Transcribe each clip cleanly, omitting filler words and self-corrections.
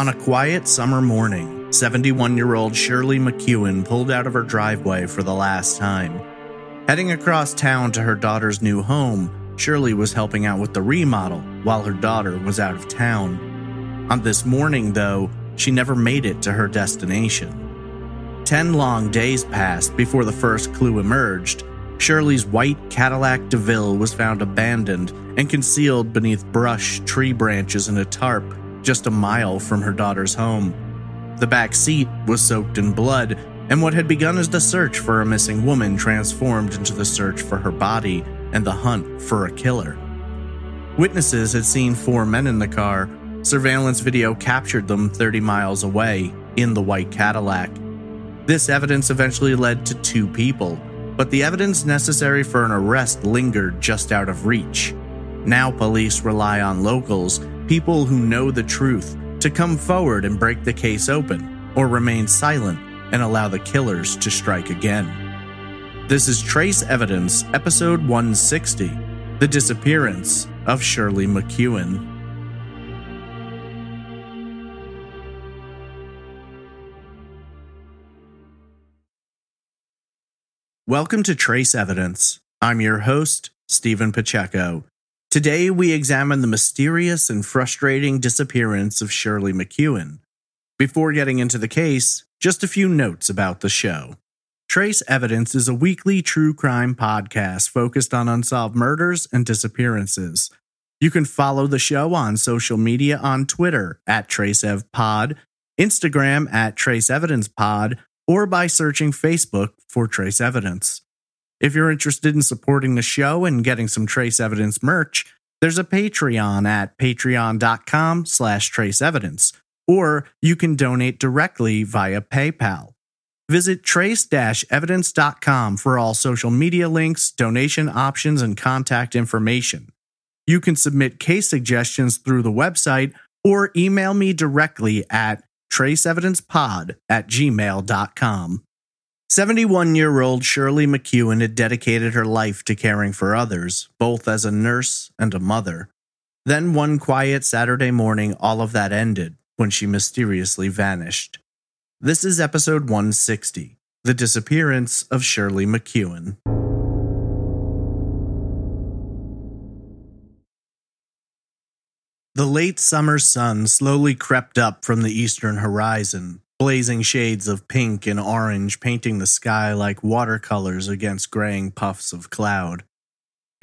On a quiet summer morning, 71-year-old Shirley McKeown pulled out of her driveway for the last time. Heading across town to her daughter's new home, Shirley was helping out with the remodel while her daughter was out of town. On this morning, though, she never made it to her destination. 10 long days passed before the first clue emerged. Shirley's white Cadillac DeVille was found abandoned and concealed beneath brush, tree branches, and a tarp just a mile from her daughter's home. The back seat was soaked in blood, and what had begun as the search for a missing woman transformed into the search for her body and the hunt for a killer. Witnesses had seen 4 men in the car. Surveillance video captured them 30 miles away in the white Cadillac. This evidence eventually led to 2 people, but the evidence necessary for an arrest lingered just out of reach. Now police rely on locals, people who know the truth, to come forward and break the case open, or remain silent and allow the killers to strike again. This is Trace Evidence, episode 160, The Disappearance of Shirley McKeown. Welcome to Trace Evidence. I'm your host, Stephen Pacheco. Today we examine the mysterious and frustrating disappearance of Shirley McKeown. Before getting into the case, just a few notes about the show. Trace Evidence is a weekly true crime podcast focused on unsolved murders and disappearances. You can follow the show on social media on Twitter @TraceEvPod, Instagram @TraceEvidencePod, or by searching Facebook for Trace Evidence. If you're interested in supporting the show and getting some Trace Evidence merch, there's a Patreon at patreon.com/traceevidence, or you can donate directly via PayPal. Visit trace-evidence.com for all social media links, donation options, and contact information. You can submit case suggestions through the website or email me directly at traceevidencepod@gmail.com. 71-year-old Shirley McKeown had dedicated her life to caring for others, both as a nurse and a mother. Then one quiet Saturday morning, all of that ended when she mysteriously vanished. This is episode 160, The Disappearance of Shirley McKeown. The late summer sun slowly crept up from the eastern horizon, blazing shades of pink and orange painting the sky like watercolors against graying puffs of cloud.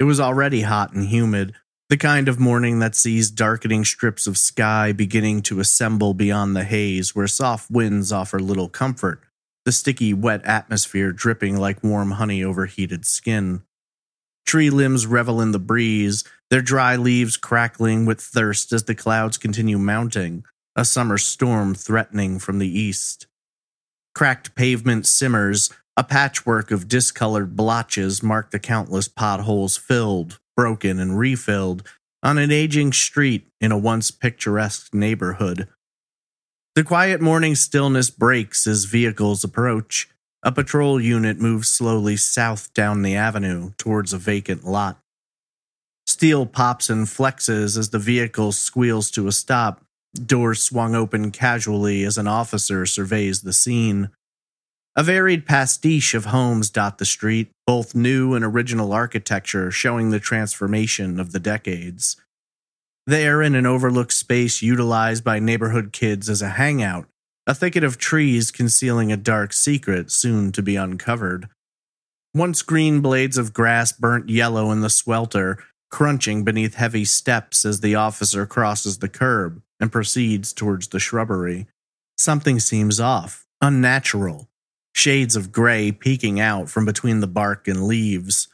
It was already hot and humid, the kind of morning that sees darkening strips of sky beginning to assemble beyond the haze where soft winds offer little comfort, the sticky, wet atmosphere dripping like warm honey over heated skin. Tree limbs revel in the breeze, their dry leaves crackling with thirst as the clouds continue mounting, a summer storm threatening from the east. Cracked pavement simmers, a patchwork of discolored blotches mark the countless potholes filled, broken, and refilled on an aging street in a once picturesque neighborhood. The quiet morning stillness breaks as vehicles approach. A patrol unit moves slowly south down the avenue towards a vacant lot. Steel pops and flexes as the vehicle squeals to a stop. Doors swung open casually as an officer surveys the scene. A varied pastiche of homes dot the street, both new and original architecture showing the transformation of the decades. There, in an overlooked space utilized by neighborhood kids as a hangout, a thicket of trees concealing a dark secret soon to be uncovered. Once green blades of grass burnt yellow in the swelter, crunching beneath heavy steps as the officer crosses the curb and proceeds towards the shrubbery. Something seems off, unnatural. Shades of gray peeking out from between the bark and leaves.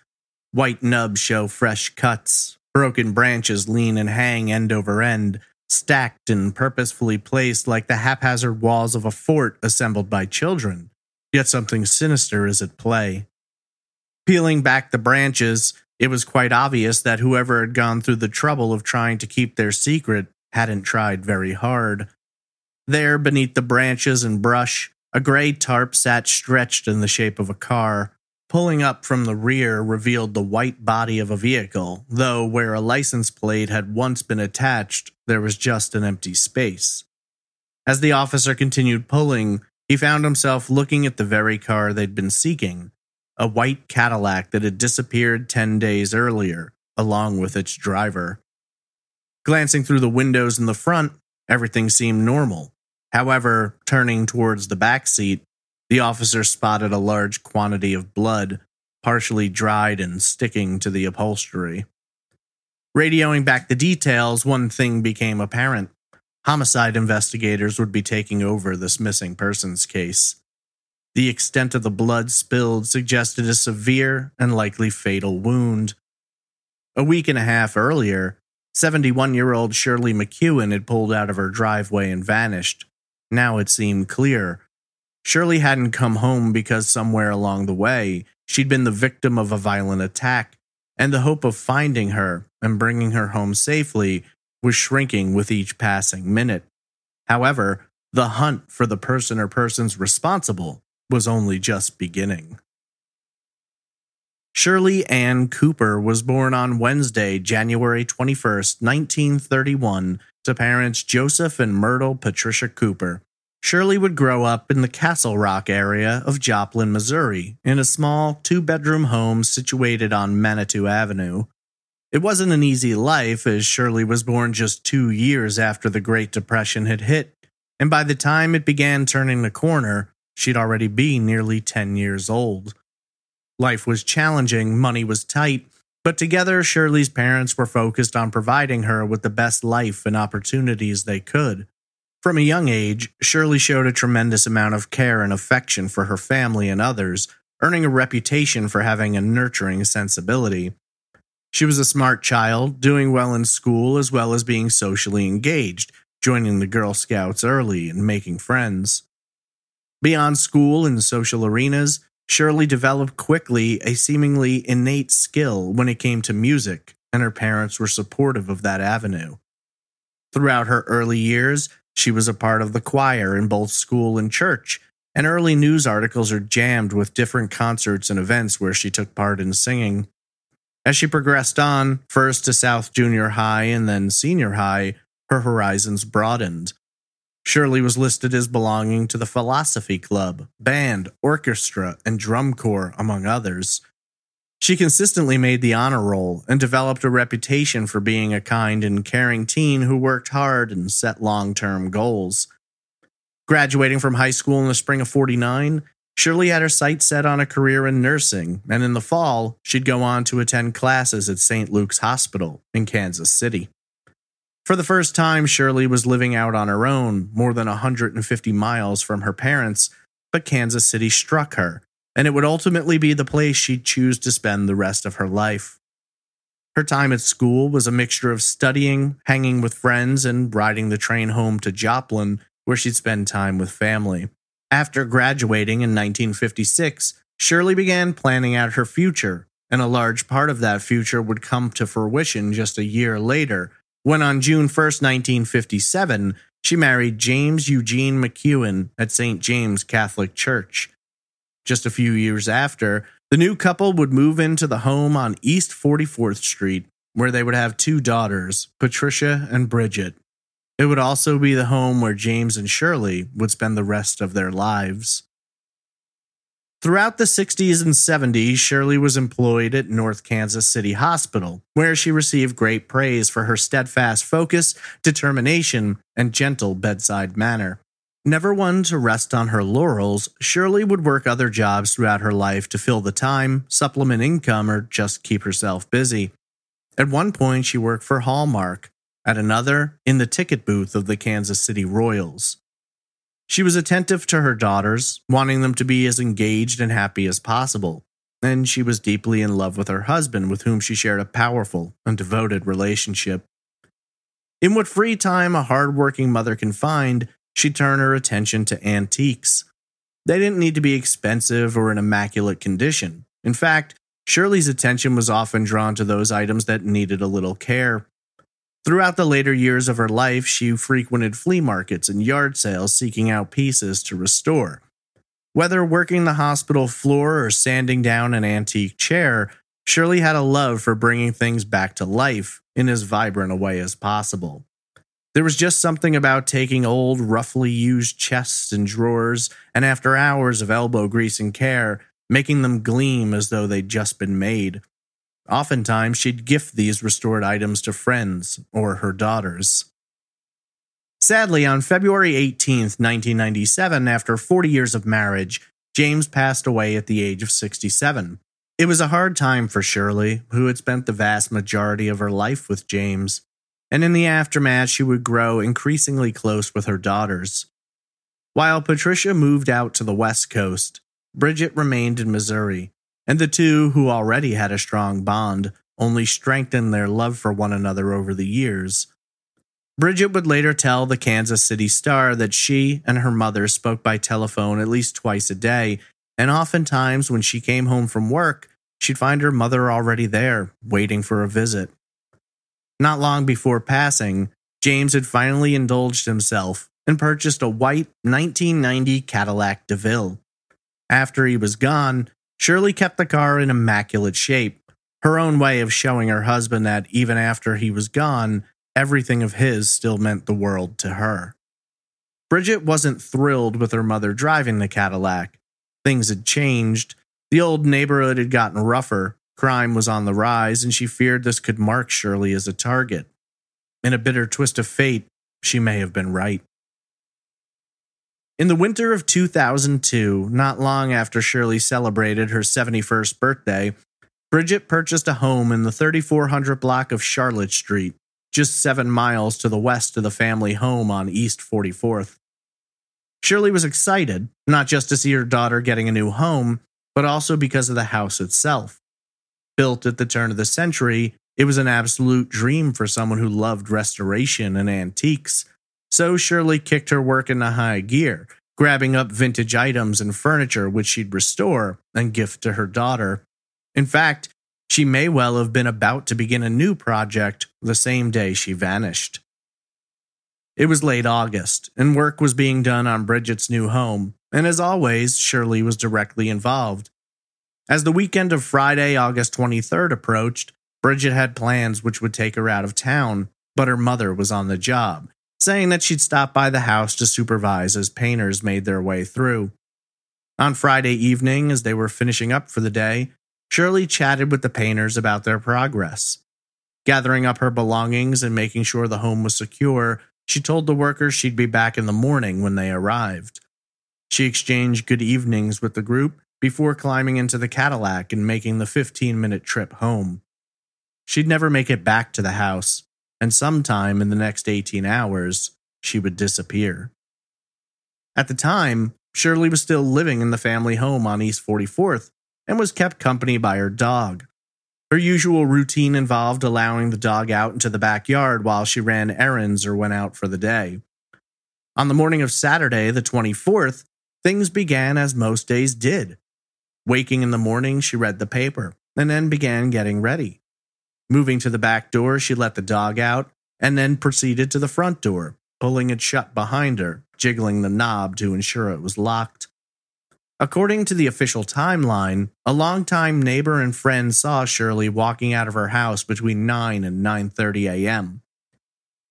White nubs show fresh cuts. Broken branches lean and hang end over end, stacked and purposefully placed like the haphazard walls of a fort assembled by children. Yet something sinister is at play. Peeling back the branches, it was quite obvious that whoever had gone through the trouble of trying to keep their secret hadn't tried very hard. There, beneath the branches and brush, a gray tarp sat stretched in the shape of a car. Pulling up from the rear revealed the white body of a vehicle, though where a license plate had once been attached, there was just an empty space. As the officer continued pulling, he found himself looking at the very car they'd been seeking, a white Cadillac that had disappeared 10 days earlier, along with its driver. Glancing through the windows in the front, everything seemed normal. However, turning towards the back seat, the officer spotted a large quantity of blood, partially dried and sticking to the upholstery. Radioing back the details, one thing became apparent. Homicide investigators would be taking over this missing persons case. The extent of the blood spilled suggested a severe and likely fatal wound. A week and a half earlier, 71-year-old Shirley McKeown had pulled out of her driveway and vanished. Now it seemed clear. Shirley hadn't come home because somewhere along the way, she'd been the victim of a violent attack, and the hope of finding her and bringing her home safely was shrinking with each passing minute. However, the hunt for the person or persons responsible was only just beginning. Shirley Ann Cooper was born on Wednesday, January 21st, 1931, to parents Joseph and Myrtle Patricia Cooper. Shirley would grow up in the Castle Rock area of Joplin, Missouri, in a small two-bedroom home situated on Manitou Avenue. It wasn't an easy life, as Shirley was born just 2 years after the Great Depression had hit, and by the time it began turning the corner, she'd already be nearly 10 years old. Life was challenging, money was tight, but together Shirley's parents were focused on providing her with the best life and opportunities they could. From a young age, Shirley showed a tremendous amount of care and affection for her family and others, earning a reputation for having a nurturing sensibility. She was a smart child, doing well in school as well as being socially engaged, joining the Girl Scouts early and making friends. Beyond school and social arenas, Shirley developed quickly a seemingly innate skill when it came to music, and her parents were supportive of that avenue. Throughout her early years, she was a part of the choir in both school and church, and early news articles are jammed with different concerts and events where she took part in singing. As she progressed on, first to South Junior High and then Senior High, her horizons broadened. Shirley was listed as belonging to the Philosophy Club, band, orchestra, and drum corps, among others. She consistently made the honor roll and developed a reputation for being a kind and caring teen who worked hard and set long-term goals. Graduating from high school in the spring of '49, Shirley had her sights set on a career in nursing, and in the fall, she'd go on to attend classes at St. Luke's Hospital in Kansas City. For the first time, Shirley was living out on her own, more than 150 miles from her parents, but Kansas City struck her, and it would ultimately be the place she'd choose to spend the rest of her life. Her time at school was a mixture of studying, hanging with friends, and riding the train home to Joplin, where she'd spend time with family. After graduating in 1956, Shirley began planning out her future, and a large part of that future would come to fruition just a year later, when on June 1st, 1957, she married James Eugene McKeown at St. James Catholic Church. Just a few years after, the new couple would move into the home on East 44th Street, where they would have 2 daughters, Patricia and Bridget. It would also be the home where James and Shirley would spend the rest of their lives. Throughout the 60s and 70s, Shirley was employed at North Kansas City Hospital, where she received great praise for her steadfast focus, determination, and gentle bedside manner. Never one to rest on her laurels, Shirley would work other jobs throughout her life to fill the time, supplement income, or just keep herself busy. At one point, she worked for Hallmark, at another, in the ticket booth of the Kansas City Royals. She was attentive to her daughters, wanting them to be as engaged and happy as possible, and she was deeply in love with her husband, with whom she shared a powerful and devoted relationship. In what free time a hard-working mother can find, she turned her attention to antiques. They didn't need to be expensive or in immaculate condition. In fact, Shirley's attention was often drawn to those items that needed a little care. Throughout the later years of her life, she frequented flea markets and yard sales seeking out pieces to restore. Whether working the hospital floor or sanding down an antique chair, Shirley had a love for bringing things back to life in as vibrant a way as possible. There was just something about taking old, roughly used chests and drawers, and after hours of elbow grease and care, making them gleam as though they'd just been made. Oftentimes, she'd gift these restored items to friends or her daughters. Sadly, on February 18th, 1997, after 40 years of marriage, James passed away at the age of 67. It was a hard time for Shirley, who had spent the vast majority of her life with James, and in the aftermath, she would grow increasingly close with her daughters. While Patricia moved out to the West Coast, Bridget remained in Missouri, and the two, who already had a strong bond, only strengthened their love for one another over the years. Bridget would later tell the Kansas City Star that she and her mother spoke by telephone at least twice a day, and oftentimes when she came home from work, she'd find her mother already there, waiting for a visit. Not long before passing, James had finally indulged himself and purchased a white 1990 Cadillac DeVille. After he was gone, Shirley kept the car in immaculate shape, her own way of showing her husband that even after he was gone, everything of his still meant the world to her. Bridget wasn't thrilled with her mother driving the Cadillac. Things had changed. The old neighborhood had gotten rougher, crime was on the rise, and she feared this could mark Shirley as a target. In a bitter twist of fate, she may have been right. In the winter of 2002, not long after Shirley celebrated her 71st birthday, Bridget purchased a home in the 3400 block of Charlotte Street, just 7 miles to the west of the family home on East 44th. Shirley was excited, not just to see her daughter getting a new home, but also because of the house itself. Built at the turn of the century, it was an absolute dream for someone who loved restoration and antiques. So Shirley kicked her work into high gear, grabbing up vintage items and furniture which she'd restore and gift to her daughter. In fact, she may well have been about to begin a new project the same day she vanished. It was late August, and work was being done on Bridget's new home, and as always, Shirley was directly involved. As the weekend of Friday, August 23rd approached, Bridget had plans which would take her out of town, but her mother was on the job, saying that she'd stop by the house to supervise as painters made their way through. On Friday evening, as they were finishing up for the day, Shirley chatted with the painters about their progress. Gathering up her belongings and making sure the home was secure, she told the workers she'd be back in the morning when they arrived. She exchanged good evenings with the group before climbing into the Cadillac and making the 15-minute trip home. She'd never make it back to the house, and sometime in the next 18 hours, she would disappear. At the time, Shirley was still living in the family home on East 44th and was kept company by her dog. Her usual routine involved allowing the dog out into the backyard while she ran errands or went out for the day. On the morning of Saturday, the 24th, things began as most days did. Waking in the morning, she read the paper and then began getting ready. Moving to the back door, she let the dog out and then proceeded to the front door, pulling it shut behind her, jiggling the knob to ensure it was locked. According to the official timeline, a longtime neighbor and friend saw Shirley walking out of her house between 9 and 9:30 a.m.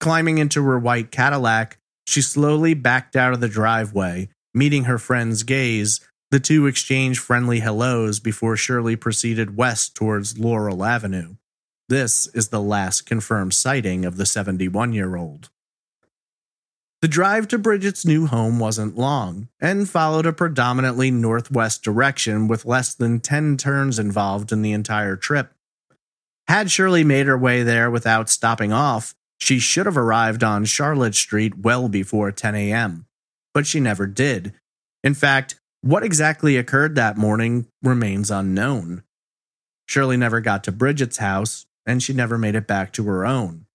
Climbing into her white Cadillac, she slowly backed out of the driveway. Meeting her friend's gaze, the two exchanged friendly hellos before Shirley proceeded west towards Laurel Avenue. This is the last confirmed sighting of the 71-year-old. The drive to Bridget's new home wasn't long, and followed a predominantly northwest direction with less than 10 turns involved in the entire trip. Had Shirley made her way there without stopping off, she should have arrived on Charlotte Street well before 10 a.m., but she never did. In fact, what exactly occurred that morning remains unknown. Shirley never got to Bridget's house, and she never made it back to her own.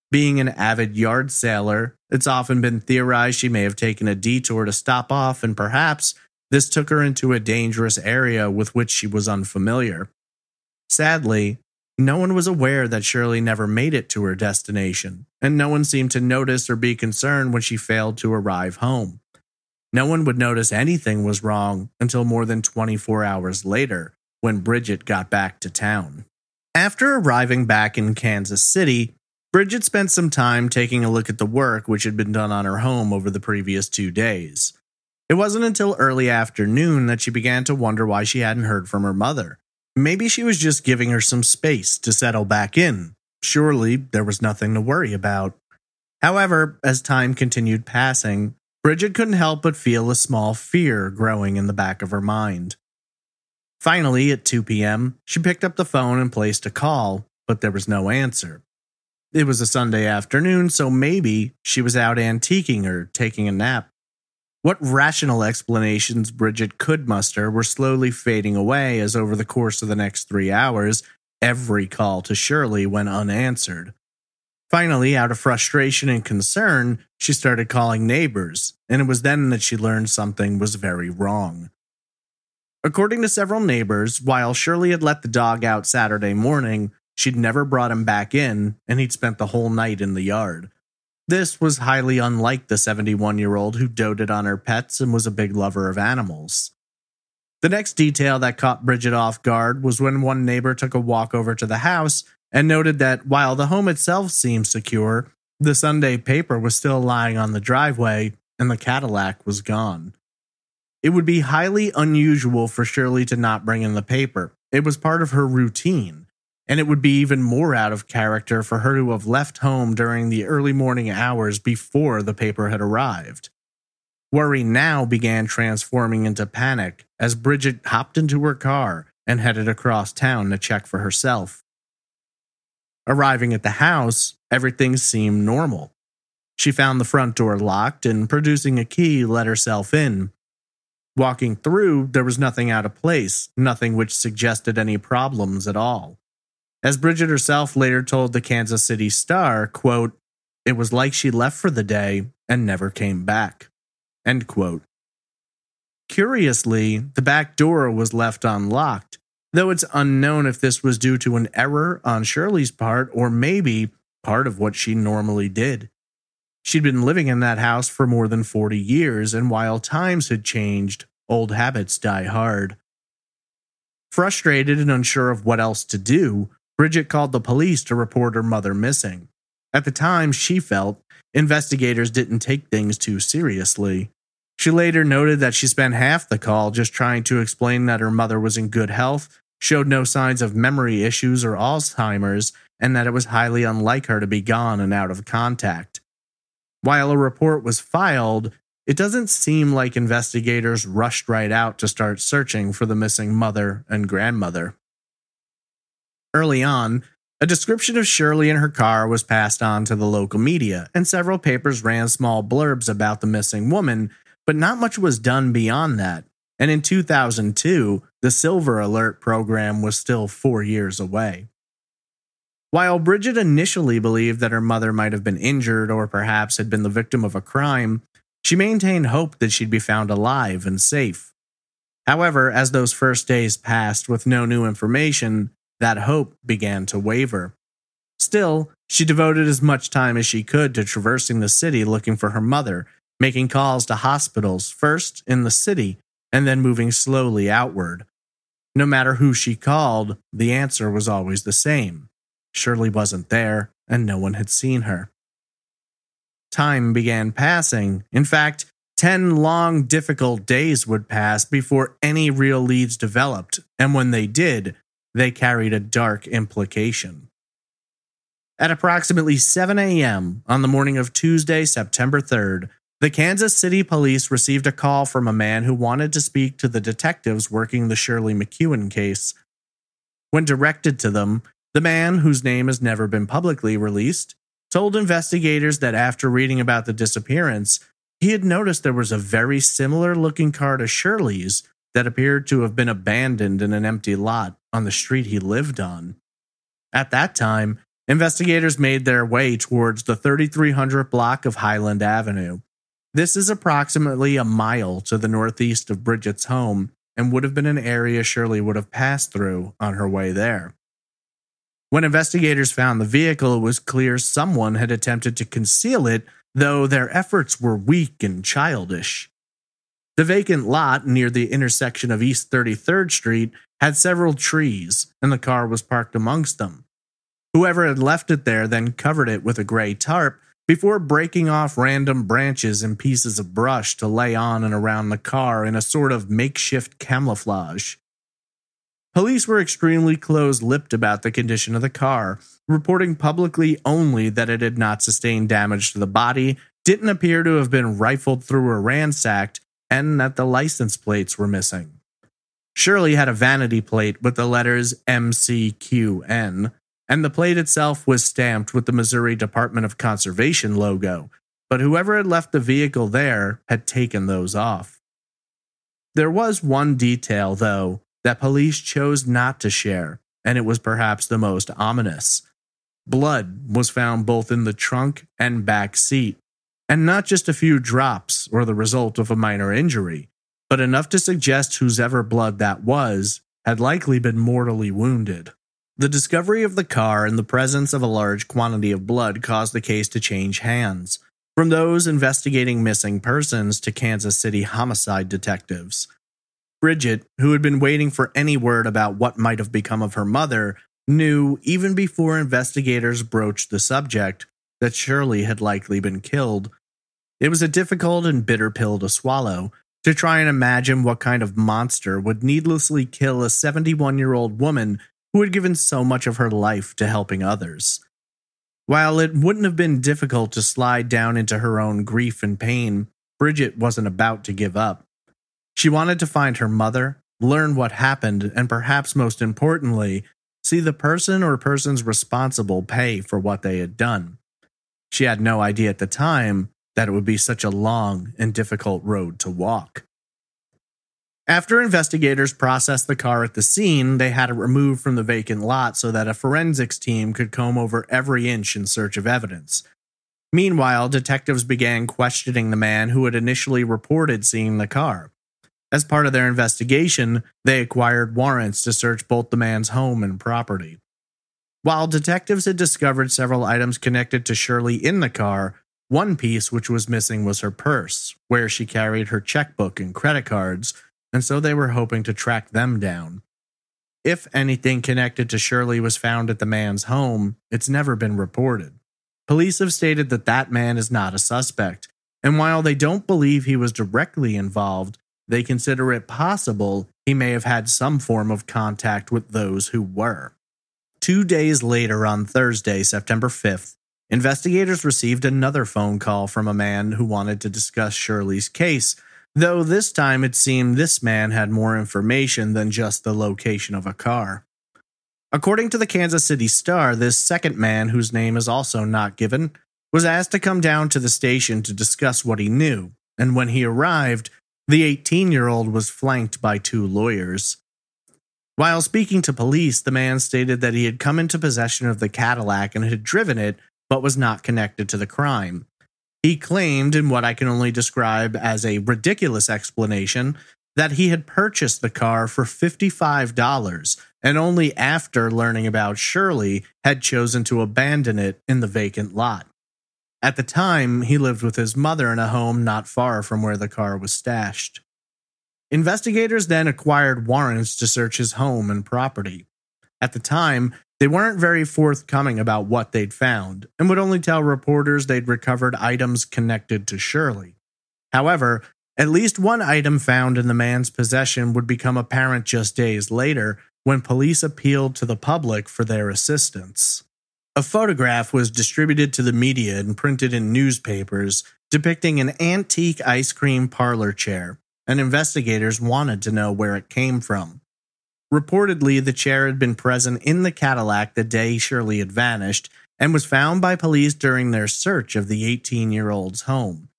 Being an avid yard sailor, it's often been theorized she may have taken a detour to stop off, and perhaps this took her into a dangerous area with which she was unfamiliar. Sadly, no one was aware that Shirley never made it to her destination, and no one seemed to notice or be concerned when she failed to arrive home. No one would notice anything was wrong until more than 24 hours later, when Bridget got back to town. After arriving back in Kansas City, Bridget spent some time taking a look at the work which had been done on her home over the previous 2 days. It wasn't until early afternoon that she began to wonder why she hadn't heard from her mother. Maybe she was just giving her some space to settle back in. Surely there was nothing to worry about. However, as time continued passing, Bridget couldn't help but feel a small fear growing in the back of her mind. Finally, at 2 p.m., she picked up the phone and placed a call, but there was no answer. It was a Sunday afternoon, so maybe she was out antiquing or taking a nap. What rational explanations Bridget could muster were slowly fading away as over the course of the next 3 hours, every call to Shirley went unanswered. Finally, out of frustration and concern, she started calling neighbors, and it was then that she learned something was very wrong. According to several neighbors, while Shirley had let the dog out Saturday morning, she'd never brought him back in, and he'd spent the whole night in the yard. This was highly unlike the 71-year-old who doted on her pets and was a big lover of animals. The next detail that caught Bridget off guard was when one neighbor took a walk over to the house and noted that while the home itself seemed secure, the Sunday paper was still lying on the driveway and the Cadillac was gone. It would be highly unusual for Shirley to not bring in the paper. It was part of her routine. And it would be even more out of character for her to have left home during the early morning hours before the paper had arrived. Worry now began transforming into panic as Bridget hopped into her car and headed across town to check for herself. Arriving at the house, everything seemed normal. She found the front door locked and, producing a key, let herself in. Walking through, there was nothing out of place, nothing which suggested any problems at all. As Bridget herself later told the Kansas City Star, quote, "It was like she left for the day and never came back." End quote. Curiously, the back door was left unlocked, though it's unknown if this was due to an error on Shirley's part or maybe part of what she normally did. She'd been living in that house for more than 40 years, and while times had changed, old habits die hard. Frustrated and unsure of what else to do, Bridget called the police to report her mother missing. At the time, she felt investigators didn't take things too seriously. She later noted that she spent half the call just trying to explain that her mother was in good health, showed no signs of memory issues or Alzheimer's, and that it was highly unlike her to be gone and out of contact. While a report was filed, it doesn't seem like investigators rushed right out to start searching for the missing mother and grandmother. Early on, a description of Shirley and her car was passed on to the local media, and several papers ran small blurbs about the missing woman, but not much was done beyond that. And in 2002, the Silver Alert program was still 4 years away. While Bridget initially believed that her mother might have been injured or perhaps had been the victim of a crime, she maintained hope that she'd be found alive and safe. However, as those first days passed with no new information, that hope began to waver. Still, she devoted as much time as she could to traversing the city looking for her mother, making calls to hospitals, first in the city, and then moving slowly outward. No matter who she called, the answer was always the same. Shirley wasn't there, and no one had seen her. Time began passing. In fact, 10 long, difficult days would pass before any real leads developed, and when they did, they carried a dark implication. At approximately 7 a.m. on the morning of Tuesday, September 3rd, the Kansas City Police received a call from a man who wanted to speak to the detectives working the Shirley McKeown case. When directed to them, the man, whose name has never been publicly released, told investigators that after reading about the disappearance, he had noticed there was a very similar-looking car to Shirley's that appeared to have been abandoned in an empty lot on the street he lived on. At that time, investigators made their way towards the 3300 block of Highland Avenue. This is approximately a mile to the northeast of Bridget's home and would have been an area Shirley would have passed through on her way there. When investigators found the vehicle, it was clear someone had attempted to conceal it, though their efforts were weak and childish. The vacant lot near the intersection of East 33rd Street had several trees, and the car was parked amongst them. Whoever had left it there then covered it with a gray tarp before breaking off random branches and pieces of brush to lay on and around the car in a sort of makeshift camouflage. Police were extremely close-lipped about the condition of the car, reporting publicly only that it had not sustained damage to the body, didn't appear to have been rifled through or ransacked, and that the license plates were missing. Shirley had a vanity plate with the letters MCQN, and the plate itself was stamped with the Missouri Department of Conservation logo, but whoever had left the vehicle there had taken those off. There was one detail, though, that police chose not to share, and it was perhaps the most ominous. Blood was found both in the trunk and back seat, and not just a few drops or the result of a minor injury, but enough to suggest whosever blood that was had likely been mortally wounded. The discovery of the car and the presence of a large quantity of blood caused the case to change hands, from those investigating missing persons to Kansas City homicide detectives. Bridget, who had been waiting for any word about what might have become of her mother, knew, even before investigators broached the subject, that Shirley had likely been killed. It was a difficult and bitter pill to swallow, to try and imagine what kind of monster would needlessly kill a 71-year-old woman who had given so much of her life to helping others. While it wouldn't have been difficult to slide down into her own grief and pain, Bridget wasn't about to give up. She wanted to find her mother, learn what happened, and perhaps most importantly, see the person or persons responsible pay for what they had done. She had no idea at the time that it would be such a long and difficult road to walk. After investigators processed the car at the scene, they had it removed from the vacant lot so that a forensics team could comb over every inch in search of evidence. Meanwhile, detectives began questioning the man who had initially reported seeing the car. As part of their investigation, they acquired warrants to search both the man's home and property. While detectives had discovered several items connected to Shirley in the car, one piece which was missing was her purse, where she carried her checkbook and credit cards, and so they were hoping to track them down. If anything connected to Shirley was found at the man's home, it's never been reported. Police have stated that that man is not a suspect, and while they don't believe he was directly involved, they consider it possible he may have had some form of contact with those who were. 2 days later, on Thursday, September 5th, investigators received another phone call from a man who wanted to discuss Shirley's case, though this time it seemed this man had more information than just the location of a car. According to the Kansas City Star, this second man, whose name is also not given, was asked to come down to the station to discuss what he knew, and when he arrived, the 18-year-old was flanked by 2 lawyers. While speaking to police, the man stated that he had come into possession of the Cadillac and had driven it, but was not connected to the crime. He claimed, in what I can only describe as a ridiculous explanation, that he had purchased the car for $55 and only after learning about Shirley had chosen to abandon it in the vacant lot. At the time, he lived with his mother in a home not far from where the car was stashed. Investigators then acquired warrants to search his home and property. At the time, they weren't very forthcoming about what they'd found, and would only tell reporters they'd recovered items connected to Shirley. However, at least one item found in the man's possession would become apparent just days later when police appealed to the public for their assistance. A photograph was distributed to the media and printed in newspapers depicting an antique ice cream parlor chair, and investigators wanted to know where it came from. Reportedly, the chair had been present in the Cadillac the day Shirley had vanished and was found by police during their search of the 18-year-old's home.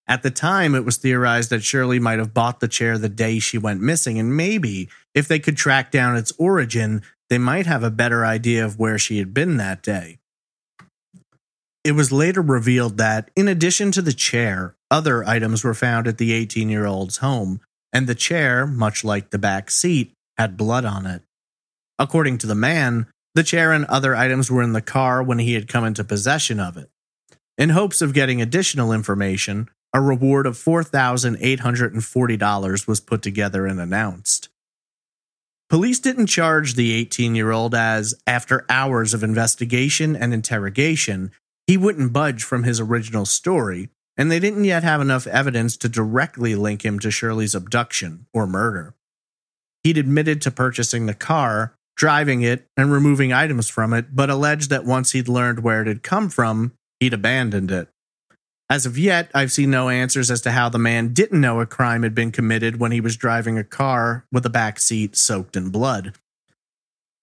At the time, it was theorized that Shirley might have bought the chair the day she went missing, and maybe, if they could track down its origin, they might have a better idea of where she had been that day. It was later revealed that, in addition to the chair, other items were found at the 18-year-old's home, and the chair, much like the back seat, had blood on it. According to the man, the chair and other items were in the car when he had come into possession of it. In hopes of getting additional information, a reward of $4,840 was put together and announced. Police didn't charge the 18-year-old as, after hours of investigation and interrogation, he wouldn't budge from his original story, and they didn't yet have enough evidence to directly link him to Shirley's abduction or murder. He'd admitted to purchasing the car, driving it, and removing items from it, but alleged that once he'd learned where it had come from, he'd abandoned it. As of yet, I've seen no answers as to how the man didn't know a crime had been committed when he was driving a car with a backseat soaked in blood.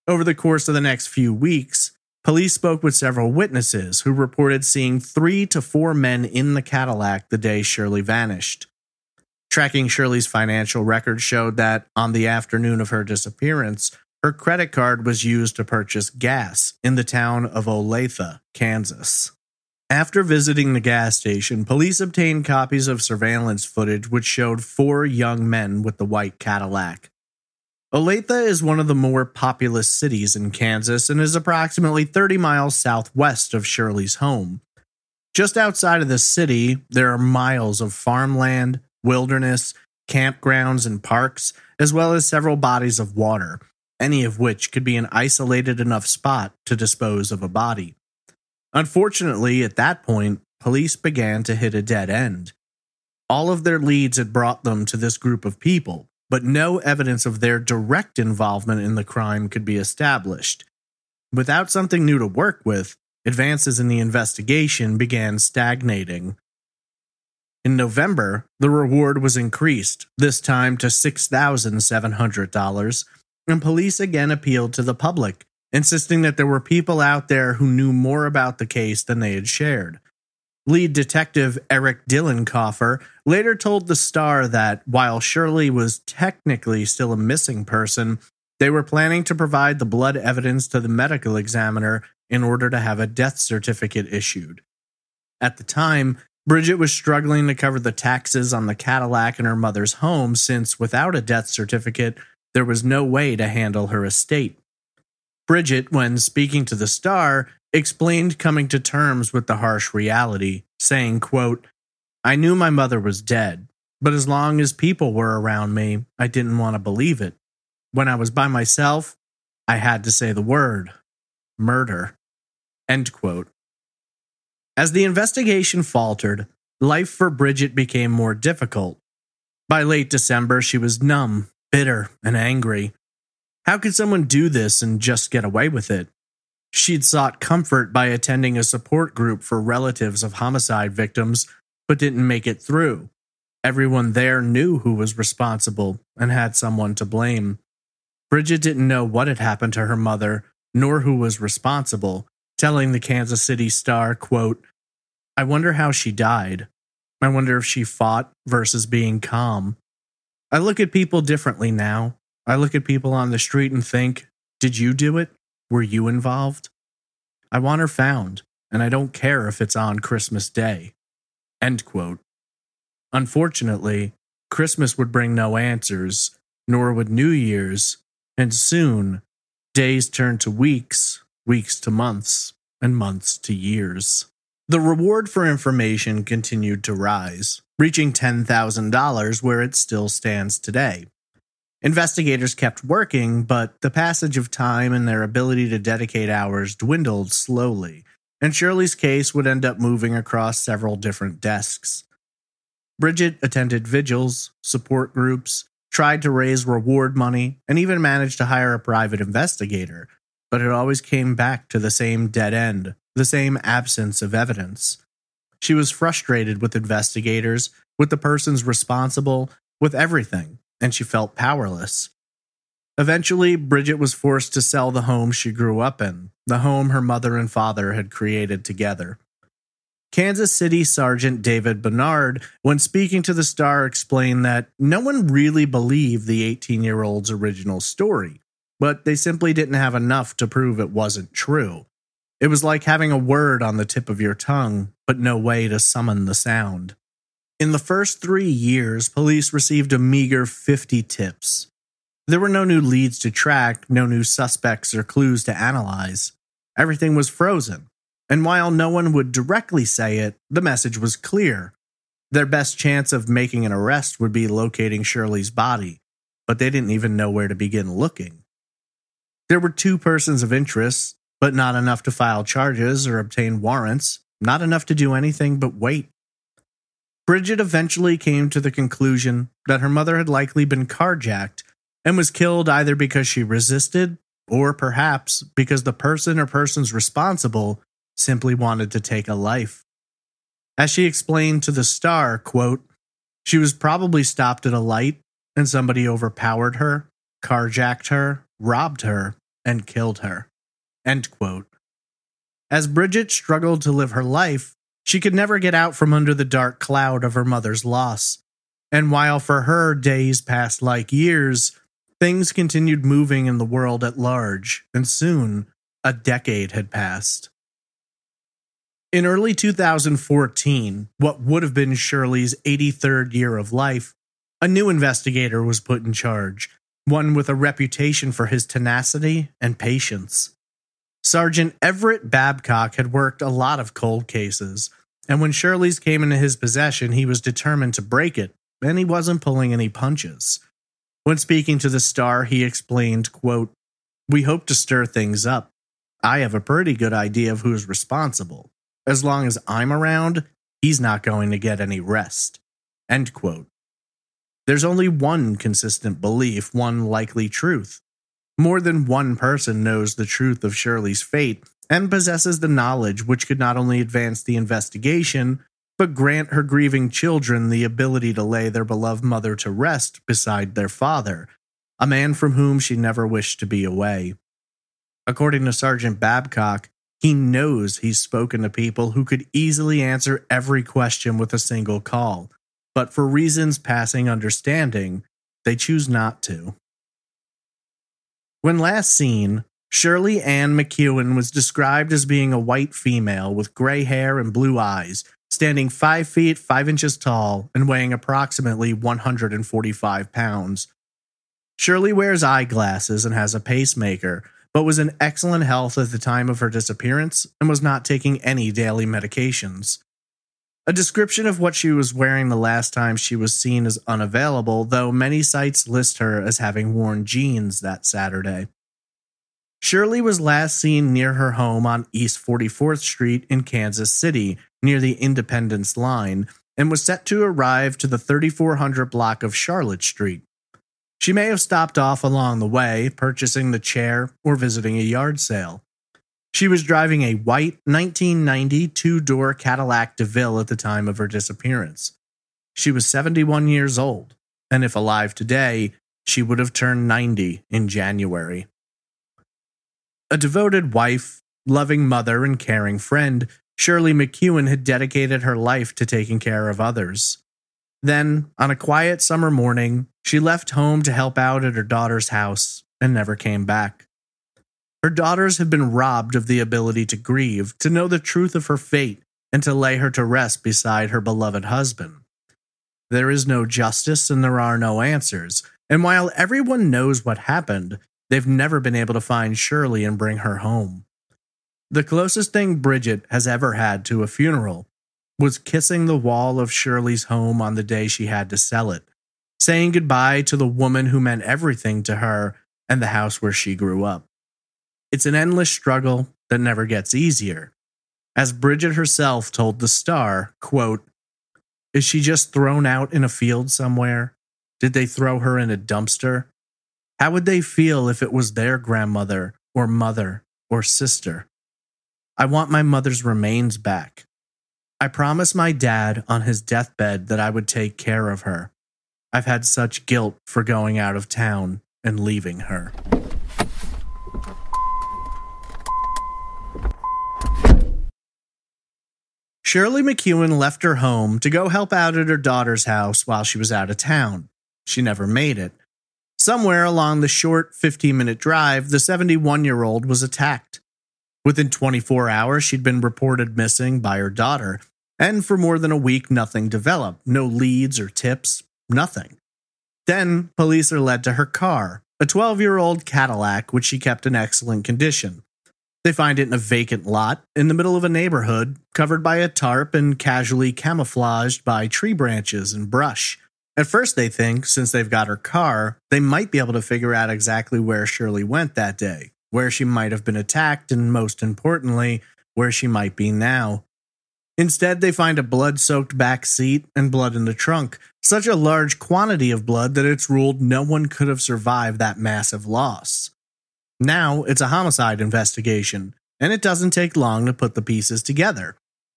Over the course of the next few weeks, police spoke with several witnesses who reported seeing 3 to 4 men in the Cadillac the day Shirley vanished. Tracking Shirley's financial records showed that, on the afternoon of her disappearance, her credit card was used to purchase gas in the town of Olathe, Kansas. After visiting the gas station, police obtained copies of surveillance footage which showed 4 young men with the white Cadillac. Olathe is one of the more populous cities in Kansas and is approximately 30 miles southwest of Shirley's home. Just outside of the city, there are miles of farmland, wilderness, campgrounds, and parks, as well as several bodies of water, any of which could be an isolated enough spot to dispose of a body. Unfortunately, at that point, police began to hit a dead end. All of their leads had brought them to this group of people, but no evidence of their direct involvement in the crime could be established. Without something new to work with, advances in the investigation began stagnating. In November, the reward was increased, this time to $6,700, and police again appealed to the public, insisting that there were people out there who knew more about the case than they had shared. Lead detective Eric Dillenkoffer later told the Star that while Shirley was technically still a missing person, they were planning to provide the blood evidence to the medical examiner in order to have a death certificate issued. At the time, Bridget was struggling to cover the taxes on the Cadillac in her mother's home since, without a death certificate, there was no way to handle her estate. Bridget, when speaking to the Star, explained coming to terms with the harsh reality, saying, quote, "I knew my mother was dead, but as long as people were around me, I didn't want to believe it. When I was by myself, I had to say the word, murder." End quote. As the investigation faltered, life for Bridget became more difficult. By late December, she was numb, bitter, and angry. How could someone do this and just get away with it? She'd sought comfort by attending a support group for relatives of homicide victims, but didn't make it through. Everyone there knew who was responsible and had someone to blame. Bridget didn't know what had happened to her mother, nor who was responsible, telling the Kansas City Star, quote, "I wonder how she died. I wonder if she fought versus being calm. I look at people differently now. I look at people on the street and think, did you do it? Were you involved? I want her found, and I don't care if it's on Christmas Day." End quote. Unfortunately, Christmas would bring no answers, nor would New Year's, and soon, days turned to weeks, weeks to months, and months to years. The reward for information continued to rise, reaching $10,000 where it still stands today. Investigators kept working, but the passage of time and their ability to dedicate hours dwindled slowly, and Shirley's case would end up moving across several different desks. Bridget attended vigils, support groups, tried to raise reward money, and even managed to hire a private investigator, but it always came back to the same dead end, the same absence of evidence. She was frustrated with investigators, with the persons responsible, with everything, and she felt powerless. Eventually, Bridget was forced to sell the home she grew up in, the home her mother and father had created together. Kansas City Sergeant David Bernard, when speaking to the Star, explained that no one really believed the 18-year-old's original story, but they simply didn't have enough to prove it wasn't true. It was like having a word on the tip of your tongue, but no way to summon the sound. In the first 3 years, police received a meager 50 tips. There were no new leads to track, no new suspects or clues to analyze. Everything was frozen. And while no one would directly say it, the message was clear. Their best chance of making an arrest would be locating Shirley's body. but they didn't even know where to begin looking. There were 2 persons of interest, but not enough to file charges or obtain warrants, not enough to do anything but wait. Bridget eventually came to the conclusion that her mother had likely been carjacked and was killed either because she resisted or perhaps because the person or persons responsible simply wanted to take a life. As she explained to the Star, quote, "She was probably stopped at a light and somebody overpowered her, carjacked her, robbed her, and killed her." End quote. As Bridget struggled to live her life, she could never get out from under the dark cloud of her mother's loss. And while for her days passed like years, things continued moving in the world at large, and soon a decade had passed. In early 2014, what would have been Shirley's 83rd year of life, a new investigator was put in charge, one with a reputation for his tenacity and patience. Sergeant Everett Babcock had worked a lot of cold cases, and when Shirley's came into his possession, he was determined to break it, and he wasn't pulling any punches. When speaking to the Star, he explained, quote, "We hope to stir things up. I have a pretty good idea of who's responsible. As long as I'm around, he's not going to get any rest." End quote. There's only one consistent belief, one likely truth. More than one person knows the truth of Shirley's fate and possesses the knowledge which could not only advance the investigation, but grant her grieving children the ability to lay their beloved mother to rest beside their father, a man from whom she never wished to be away. According to Sergeant Babcock, he knows he's spoken to people who could easily answer every question with a single call, but for reasons passing understanding, they choose not to. When last seen, Shirley Ann McKeown was described as being a white female with gray hair and blue eyes, standing 5 feet 5 inches tall and weighing approximately 145 pounds. Shirley wears eyeglasses and has a pacemaker, but was in excellent health at the time of her disappearance and was not taking any daily medications. A description of what she was wearing the last time she was seen is unavailable, though many sites list her as having worn jeans that Saturday. Shirley was last seen near her home on East 44th Street in Kansas City, near the Independence line, and was set to arrive to the 3400 block of Charlotte Street. She may have stopped off along the way, purchasing the chair or visiting a yard sale. She was driving a white 1990 two-door Cadillac DeVille at the time of her disappearance. She was 71 years old, and if alive today, she would have turned 90 in January. A devoted wife, loving mother, and caring friend, Shirley McKeown had dedicated her life to taking care of others. Then, on a quiet summer morning, she left home to help out at her daughter's house and never came back. Her daughters had been robbed of the ability to grieve, to know the truth of her fate, and to lay her to rest beside her beloved husband. There is no justice and there are no answers, and while everyone knows what happened, they've never been able to find Shirley and bring her home. The closest thing Bridget has ever had to a funeral was kissing the wall of Shirley's home on the day she had to sell it, saying goodbye to the woman who meant everything to her and the house where she grew up. It's an endless struggle that never gets easier. As Bridget herself told the Star, quote, "Is she just thrown out in a field somewhere? Did they throw her in a dumpster? How would they feel if it was their grandmother or mother or sister? I want my mother's remains back. I promised my dad on his deathbed that I would take care of her. I've had such guilt for going out of town and leaving her." Shirley McKeown left her home to go help out at her daughter's house while she was out of town. She never made it. Somewhere along the short 15-minute drive, the 71-year-old was attacked. Within 24 hours, she'd been reported missing by her daughter, and for more than a week, nothing developed. No leads or tips, nothing. Then, police are led to her car, a 12-year-old Cadillac, which she kept in excellent condition. They find it in a vacant lot in the middle of a neighborhood, covered by a tarp and casually camouflaged by tree branches and brush. At first, they think, since they've got her car, they might be able to figure out exactly where Shirley went that day, where she might have been attacked, and most importantly, where she might be now. Instead, they find a blood-soaked back seat and blood in the trunk, such a large quantity of blood that it's ruled no one could have survived that massive loss. Now, it's a homicide investigation, and it doesn't take long to put the pieces together.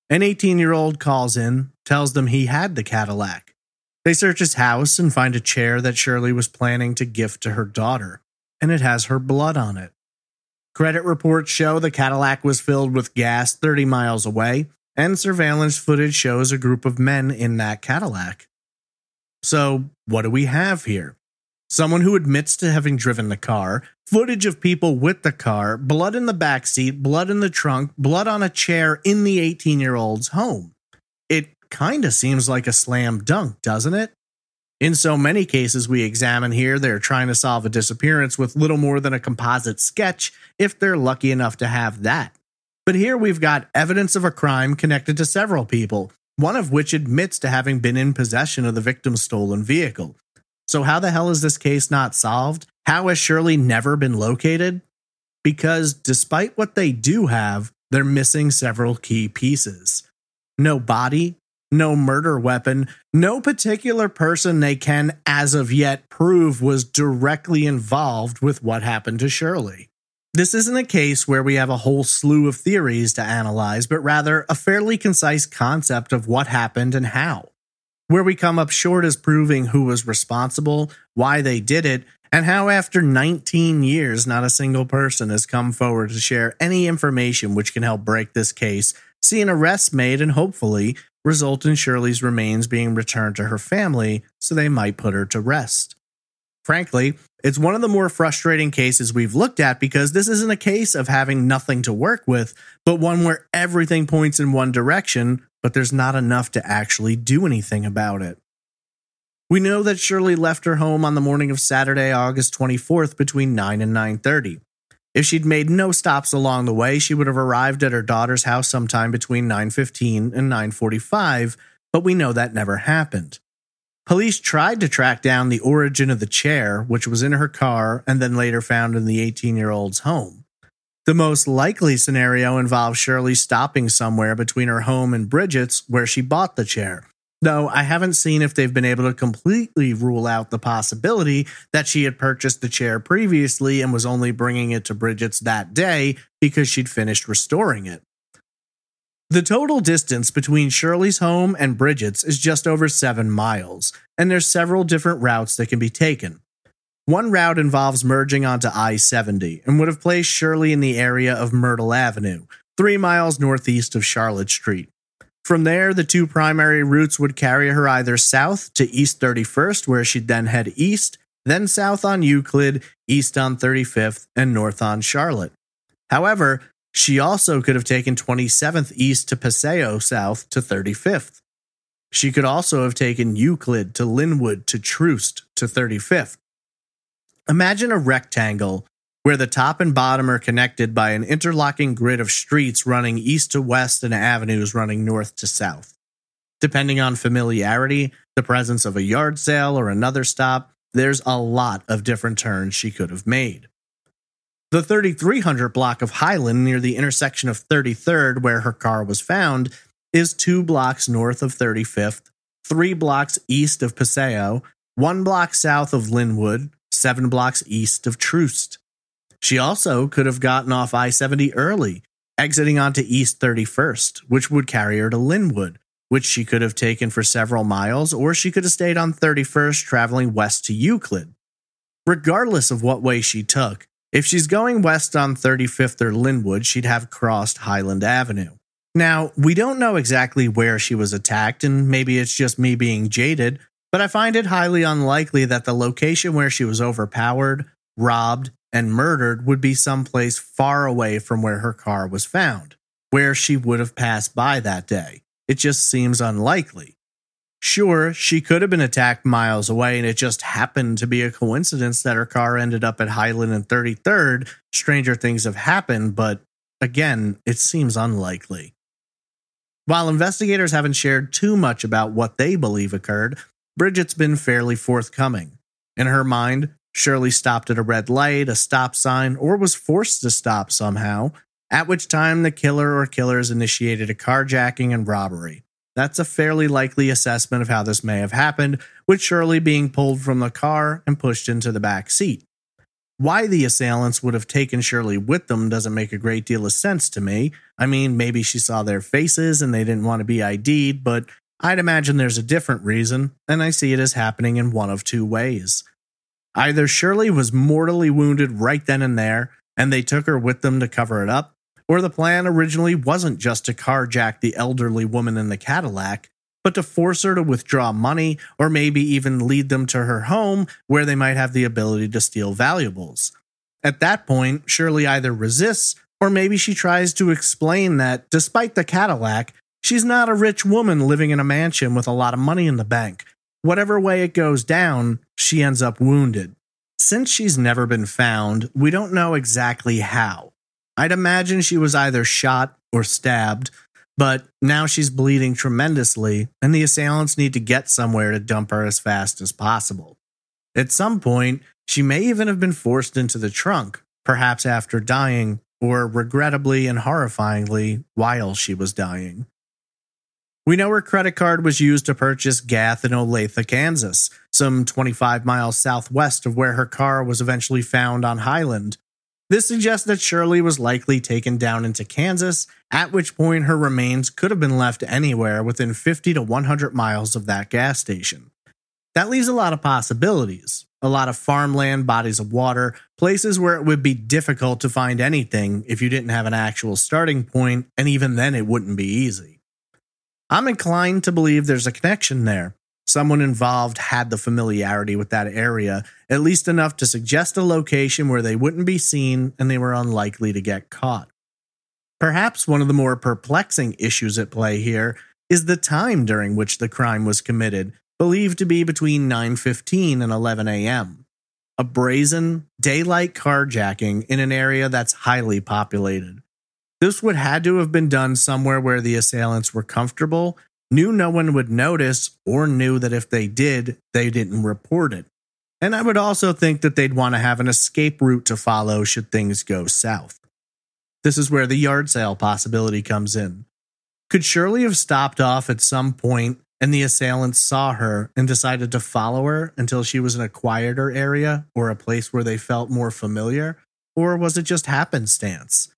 An 18-year-old calls in, tells them he had the Cadillac. They search his house and find a chair that Shirley was planning to gift to her daughter, and it has her blood on it. Credit reports show the Cadillac was filled with gas 30 miles away, and surveillance footage shows a group of men in that Cadillac. So, what do we have here? Someone who admits to having driven the car, footage of people with the car, blood in the backseat, blood in the trunk, blood on a chair in the 18-year-old's home. It kinda seems like a slam dunk, doesn't it? In so many cases we examine here, they're trying to solve a disappearance with little more than a composite sketch, if they're lucky enough to have that. But here we've got evidence of a crime connected to several people, one of which admits to having been in possession of the victim's stolen vehicle. So how the hell is this case not solved? How has Shirley never been located? Because despite what they do have, they're missing several key pieces. No body, no murder weapon, no particular person they can, as of yet, prove was directly involved with what happened to Shirley. This isn't a case where we have a whole slew of theories to analyze, but rather a fairly concise concept of what happened and how. Where we come up short is proving who was responsible, why they did it, and how after 19 years not a single person has come forward to share any information which can help break this case, see an arrest made, and hopefully result in Shirley's remains being returned to her family so they might put her to rest. Frankly, it's one of the more frustrating cases we've looked at because this isn't a case of having nothing to work with, but one where everything points in one direction, but there's not enough to actually do anything about it. We know that Shirley left her home on the morning of Saturday, August 24th between 9 and 9:30. If she'd made no stops along the way, she would have arrived at her daughter's house sometime between 9:15 and 9:45, but we know that never happened. Police tried to track down the origin of the chair, which was in her car and then later found in the 18-year-old's home. The most likely scenario involves Shirley stopping somewhere between her home and Bridget's where she bought the chair, though I haven't seen if they've been able to completely rule out the possibility that she had purchased the chair previously and was only bringing it to Bridget's that day because she'd finished restoring it. The total distance between Shirley's home and Bridget's is just over 7 miles, and there's several different routes that can be taken. One route involves merging onto I-70 and would have placed Shirley in the area of Myrtle Avenue, 3 miles northeast of Charlotte Street. From there, the two primary routes would carry her either south to East 31st, where she'd then head east, then south on Euclid, east on 35th, and north on Charlotte. However, she also could have taken 27th east to Paseo south to 35th. She could also have taken Euclid to Linwood to Troost to 35th. Imagine a rectangle where the top and bottom are connected by an interlocking grid of streets running east to west and avenues running north to south. Depending on familiarity, the presence of a yard sale, or another stop, there's a lot of different turns she could have made. The 3300 block of Highland near the intersection of 33rd, where her car was found, is 2 blocks north of 35th, 3 blocks east of Paseo, 1 block south of Linwood, 7 blocks east of Troost. She also could have gotten off I-70 early, exiting onto East 31st, which would carry her to Linwood, which she could have taken for several miles, or she could have stayed on 31st traveling west to Euclid. Regardless of what way she took, if she's going west on 35th or Linwood, she'd have crossed Highland Avenue. Now, we don't know exactly where she was attacked, and maybe it's just me being jaded, but I find it highly unlikely that the location where she was overpowered, robbed, and murdered would be someplace far away from where her car was found, where she would have passed by that day. It just seems unlikely. Sure, she could have been attacked miles away, and it just happened to be a coincidence that her car ended up at Highland and 33rd. Stranger things have happened, but again, it seems unlikely. While investigators haven't shared too much about what they believe occurred, Bridget's been fairly forthcoming. In her mind, Shirley stopped at a red light, a stop sign, or was forced to stop somehow, at which time the killer or killers initiated a carjacking and robbery. That's a fairly likely assessment of how this may have happened, with Shirley being pulled from the car and pushed into the back seat. Why the assailants would have taken Shirley with them doesn't make a great deal of sense to me. I mean, maybe she saw their faces and they didn't want to be ID'd, but I'd imagine there's a different reason, and I see it as happening in one of two ways. Either Shirley was mortally wounded right then and there, and they took her with them to cover it up, or the plan originally wasn't just to carjack the elderly woman in the Cadillac, but to force her to withdraw money, or maybe even lead them to her home where they might have the ability to steal valuables. At that point, Shirley either resists, or maybe she tries to explain that, despite the Cadillac, she's not a rich woman living in a mansion with a lot of money in the bank. Whatever way it goes down, she ends up wounded. Since she's never been found, we don't know exactly how. I'd imagine she was either shot or stabbed, but now she's bleeding tremendously, and the assailants need to get somewhere to dump her as fast as possible. At some point, she may even have been forced into the trunk, perhaps after dying, or regrettably and horrifyingly, while she was dying. We know her credit card was used to purchase Gath in Olathe, Kansas, some 25 miles southwest of where her car was eventually found on Highland. This suggests that Shirley was likely taken down into Kansas, at which point her remains could have been left anywhere within 50 to 100 miles of that gas station. That leaves a lot of possibilities, a lot of farmland, bodies of water, places where it would be difficult to find anything if you didn't have an actual starting point, and even then it wouldn't be easy. I'm inclined to believe there's a connection there. Someone involved had the familiarity with that area, at least enough to suggest a location where they wouldn't be seen and they were unlikely to get caught. Perhaps one of the more perplexing issues at play here is the time during which the crime was committed, believed to be between 9:15 and 11 a.m. A brazen, daylight carjacking in an area that's highly populated. This would had to have been done somewhere where the assailants were comfortable, knew no one would notice, or knew that if they did, they didn't report it. And I would also think that they'd want to have an escape route to follow should things go south. This is where the yard sale possibility comes in. Could Shirley have stopped off at some point and the assailants saw her and decided to follow her until she was in a quieter area or a place where they felt more familiar? Or was it just happenstance?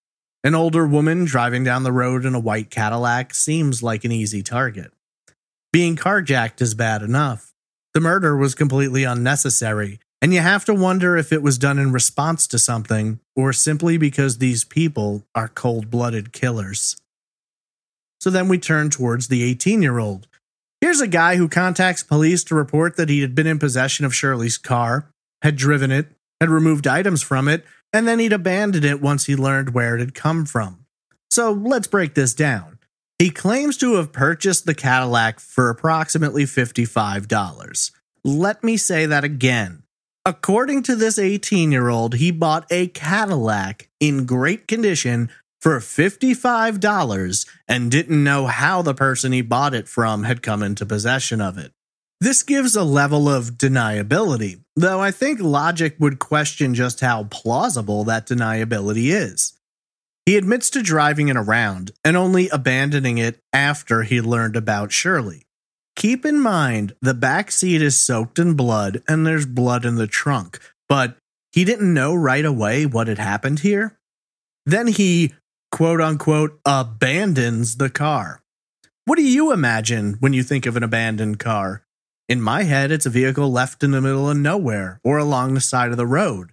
An older woman driving down the road in a white Cadillac seems like an easy target. Being carjacked is bad enough. The murder was completely unnecessary, and you have to wonder if it was done in response to something, or simply because these people are cold-blooded killers. So then we turn towards the 18-year-old. Here's a guy who contacts police to report that he had been in possession of Shirley's car, had driven it, had removed items from it, and then he'd abandoned it once he learned where it had come from. So let's break this down. He claims to have purchased the Cadillac for approximately $55. Let me say that again. According to this 18-year-old, he bought a Cadillac in great condition for $55 and didn't know how the person he bought it from had come into possession of it. This gives a level of deniability, though I think logic would question just how plausible that deniability is. He admits to driving it around and only abandoning it after he learned about Shirley. Keep in mind, the back seat is soaked in blood and there's blood in the trunk, but he didn't know right away what had happened here. Then he, quote-unquote, abandons the car. What do you imagine when you think of an abandoned car? In my head, it's a vehicle left in the middle of nowhere or along the side of the road.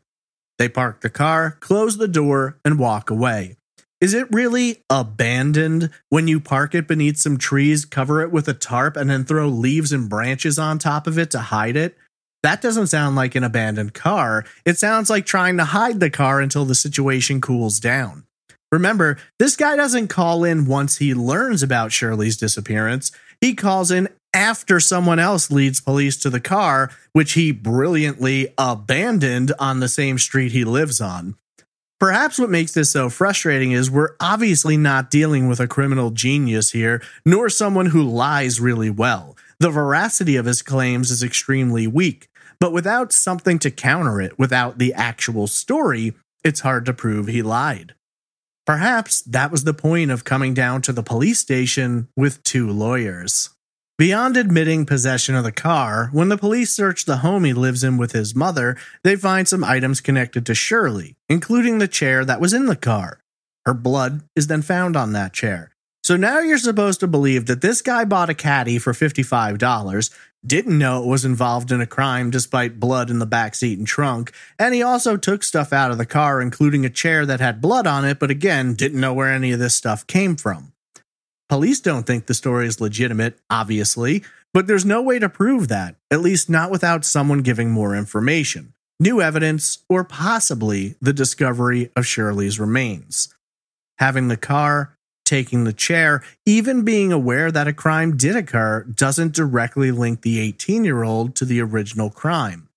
They park the car, close the door, and walk away. Is it really abandoned when you park it beneath some trees, cover it with a tarp, and then throw leaves and branches on top of it to hide it? That doesn't sound like an abandoned car. It sounds like trying to hide the car until the situation cools down. Remember, this guy doesn't call in once he learns about Shirley's disappearance. He calls in after someone else leads police to the car, which he brilliantly abandoned on the same street he lives on. Perhaps what makes this so frustrating is we're obviously not dealing with a criminal genius here, nor someone who lies really well. The veracity of his claims is extremely weak, but without something to counter it, without the actual story, it's hard to prove he lied. Perhaps that was the point of coming down to the police station with 2 lawyers. Beyond admitting possession of the car, when the police search the home he lives in with his mother, they find some items connected to Shirley, including the chair that was in the car. Her blood is then found on that chair. So now you're supposed to believe that this guy bought a caddy for $55, didn't know it was involved in a crime despite blood in the backseat and trunk, and he also took stuff out of the car, including a chair that had blood on it, but again, didn't know where any of this stuff came from. Police don't think the story is legitimate, obviously, but there's no way to prove that, at least not without someone giving more information, new evidence, or possibly the discovery of Shirley's remains. Having the car, taking the chair, even being aware that a crime did occur doesn't directly link the 18-year-old to the original crime.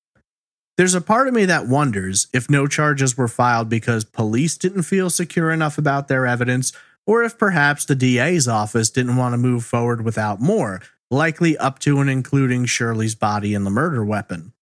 There's a part of me that wonders if no charges were filed because police didn't feel secure enough about their evidence, or if perhaps the DA's office didn't want to move forward without more, likely up to and including Shirley's body and the murder weapon.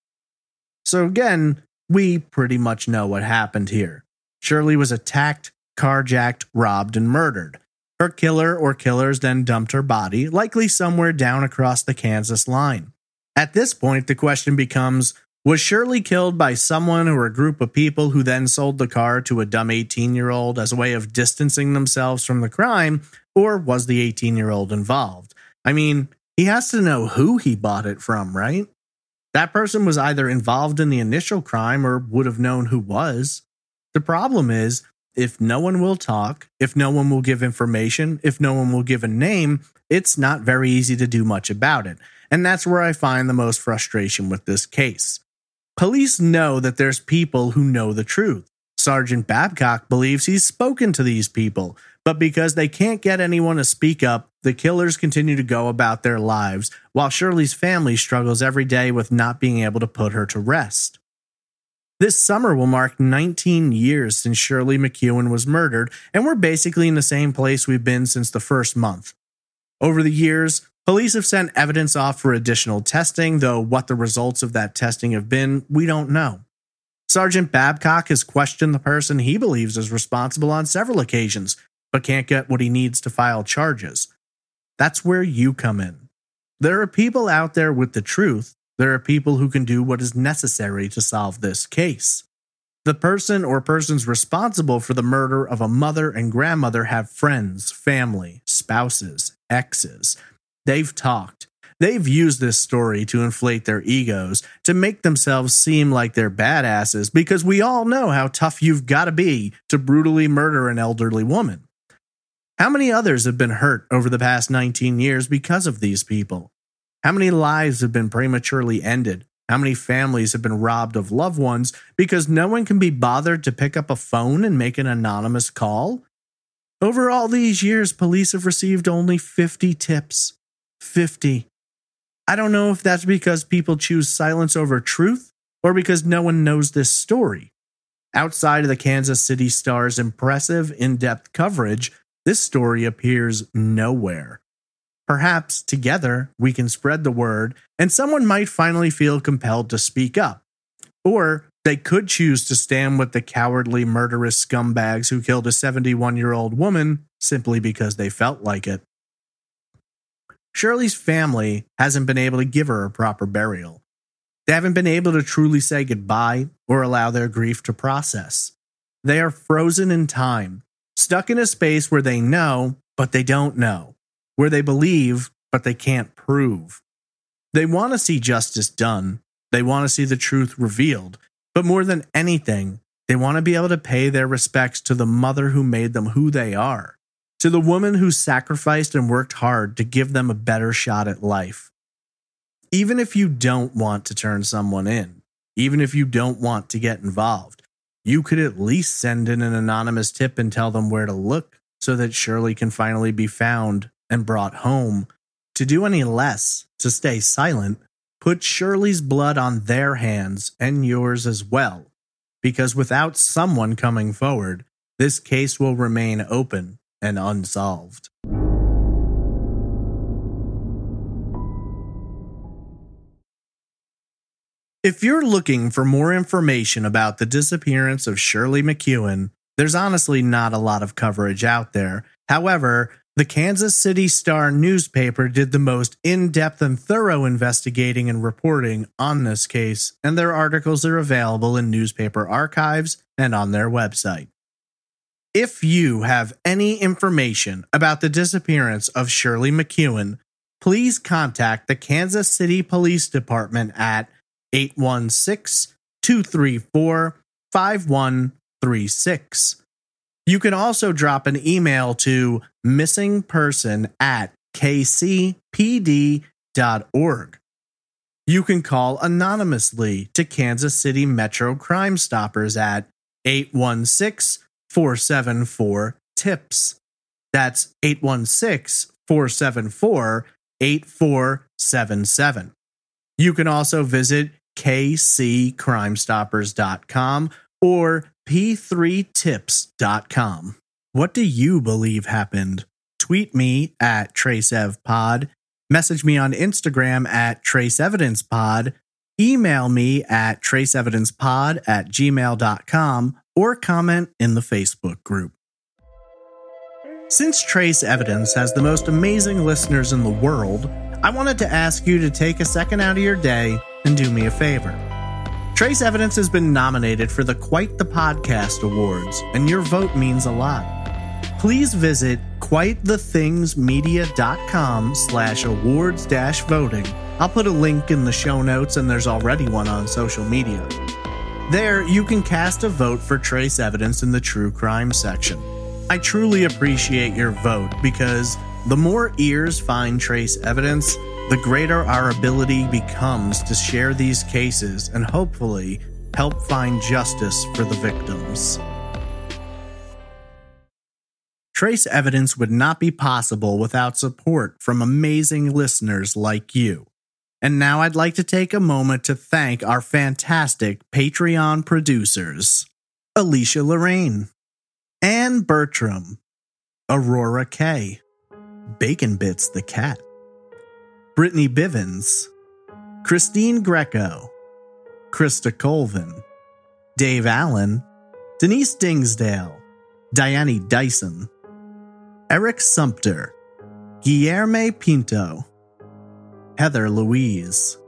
So again, we pretty much know what happened here. Shirley was attacked, carjacked, robbed, and murdered. Her killer or killers then dumped her body, likely somewhere down across the Kansas line. At this point, the question becomes, was Shirley killed by someone or a group of people who then sold the car to a dumb 18-year-old as a way of distancing themselves from the crime, or was the 18-year-old involved? I mean, he has to know who he bought it from, right? That person was either involved in the initial crime or would have known who was. The problem is, if no one will talk, if no one will give information, if no one will give a name, it's not very easy to do much about it. And that's where I find the most frustration with this case. Police know that there's people who know the truth. Sergeant Babcock believes he's spoken to these people, but because they can't get anyone to speak up, the killers continue to go about their lives, while Shirley's family struggles every day with not being able to put her to rest. This summer will mark 19 years since Shirley McKeown was murdered, and we're basically in the same place we've been since the first month. Over the years, police have sent evidence off for additional testing, though what the results of that testing have been, we don't know. Sergeant Babcock has questioned the person he believes is responsible on several occasions, but can't get what he needs to file charges. That's where you come in. There are people out there with the truth. There are people who can do what is necessary to solve this case. The person or persons responsible for the murder of a mother and grandmother have friends, family, spouses, exes. They've talked. They've used this story to inflate their egos, to make themselves seem like they're badasses, because we all know how tough you've got to be to brutally murder an elderly woman. How many others have been hurt over the past 19 years because of these people? How many lives have been prematurely ended? How many families have been robbed of loved ones because no one can be bothered to pick up a phone and make an anonymous call? Over all these years, police have received only 50 tips. 50. I don't know if that's because people choose silence over truth or because no one knows this story. Outside of the Kansas City Star's impressive, in-depth coverage, this story appears nowhere. Perhaps together we can spread the word and someone might finally feel compelled to speak up. Or they could choose to stand with the cowardly, murderous scumbags who killed a 71-year-old woman simply because they felt like it. Shirley's family hasn't been able to give her a proper burial. They haven't been able to truly say goodbye or allow their grief to process. They are frozen in time, stuck in a space where they know, but they don't know, where they believe, but they can't prove. They want to see justice done. They want to see the truth revealed. But more than anything, they want to be able to pay their respects to the mother who made them who they are, to the woman who sacrificed and worked hard to give them a better shot at life. Even if you don't want to turn someone in, even if you don't want to get involved, you could at least send in an anonymous tip and tell them where to look so that Shirley can finally be found and brought home. To do any less, to stay silent, put Shirley's blood on their hands and yours as well, because without someone coming forward, this case will remain open and unsolved. If you're looking for more information about the disappearance of Shirley McKeown, there's honestly not a lot of coverage out there. However, the Kansas City Star newspaper did the most in-depth and thorough investigating and reporting on this case, and their articles are available in newspaper archives and on their website. If you have any information about the disappearance of Shirley McKeown, please contact the Kansas City Police Department at 816-234-5136. You can also drop an email to missingperson@kcpd.org. You can call anonymously to Kansas City Metro Crime Stoppers at 816-474-TIPS. That's 816-474-8477. You can also visit kccrimestoppers.com or p3tips.com. What do you believe happened? Tweet me at TraceEvPod, message me on Instagram at TraceEvidencePod, email me at traceevidencepod@gmail.com, or comment in the Facebook group. Since Trace Evidence has the most amazing listeners in the world, I wanted to ask you to take a second out of your day and do me a favor. Trace Evidence has been nominated for the Quite the Podcast Awards, and your vote means a lot. Please visit quitethetingsmedia.com/awards-voting. I'll put a link in the show notes, and there's already one on social media. There, you can cast a vote for Trace Evidence in the True Crime section. I truly appreciate your vote because the more ears find Trace Evidence, the greater our ability becomes to share these cases and hopefully help find justice for the victims. Trace Evidence would not be possible without support from amazing listeners like you. And now I'd like to take a moment to thank our fantastic Patreon producers: Alicia Lorraine, Anne Bertram, Aurora K, Bacon Bits the Cat, Brittany Bivens, Christine Greco, Krista Colvin, Dave Allen, Denise Dingsdale, Diane Dyson, Eric Sumter, Guillermo Pinto, Heather Louise,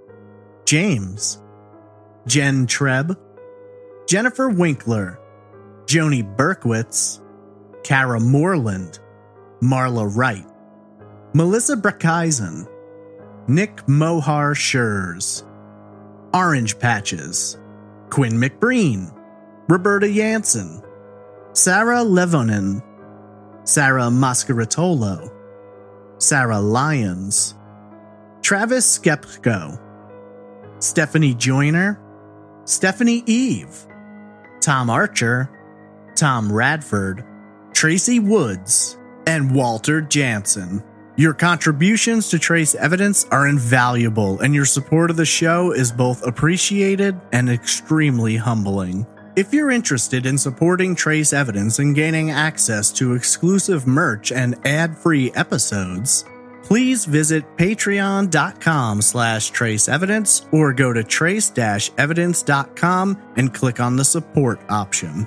James, Jen Trebb, Jennifer Winkler, Joni Berkowitz, Kara Moreland, Marla Wright, Melissa Breckisen, Nick Mohar Schurz, Orange Patches, Quinn McBreen, Roberta Jansen, Sarah Levonen, Sarah Mascaritolo, Sarah Lyons, Travis Skepko, Stephanie Joyner, Stephanie Eve, Tom Archer, Tom Radford, Tracy Woods, and Walter Jansen. Your contributions to Trace Evidence are invaluable, and your support of the show is both appreciated and extremely humbling. If you're interested in supporting Trace Evidence and gaining access to exclusive merch and ad-free episodes, please visit patreon.com/traceevidence or go to trace-evidence.com and click on the support option.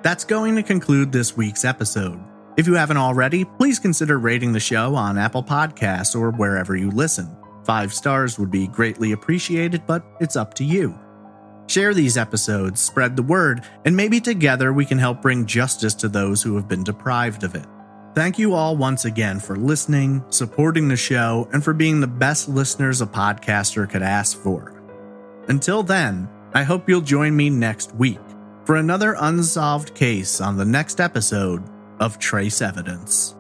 That's going to conclude this week's episode. If you haven't already, please consider rating the show on Apple Podcasts or wherever you listen. 5 stars would be greatly appreciated, but it's up to you. Share these episodes, spread the word, and maybe together we can help bring justice to those who have been deprived of it. Thank you all once again for listening, supporting the show, and for being the best listeners a podcaster could ask for. Until then, I hope you'll join me next week for another unsolved case on the next episode of Trace Evidence.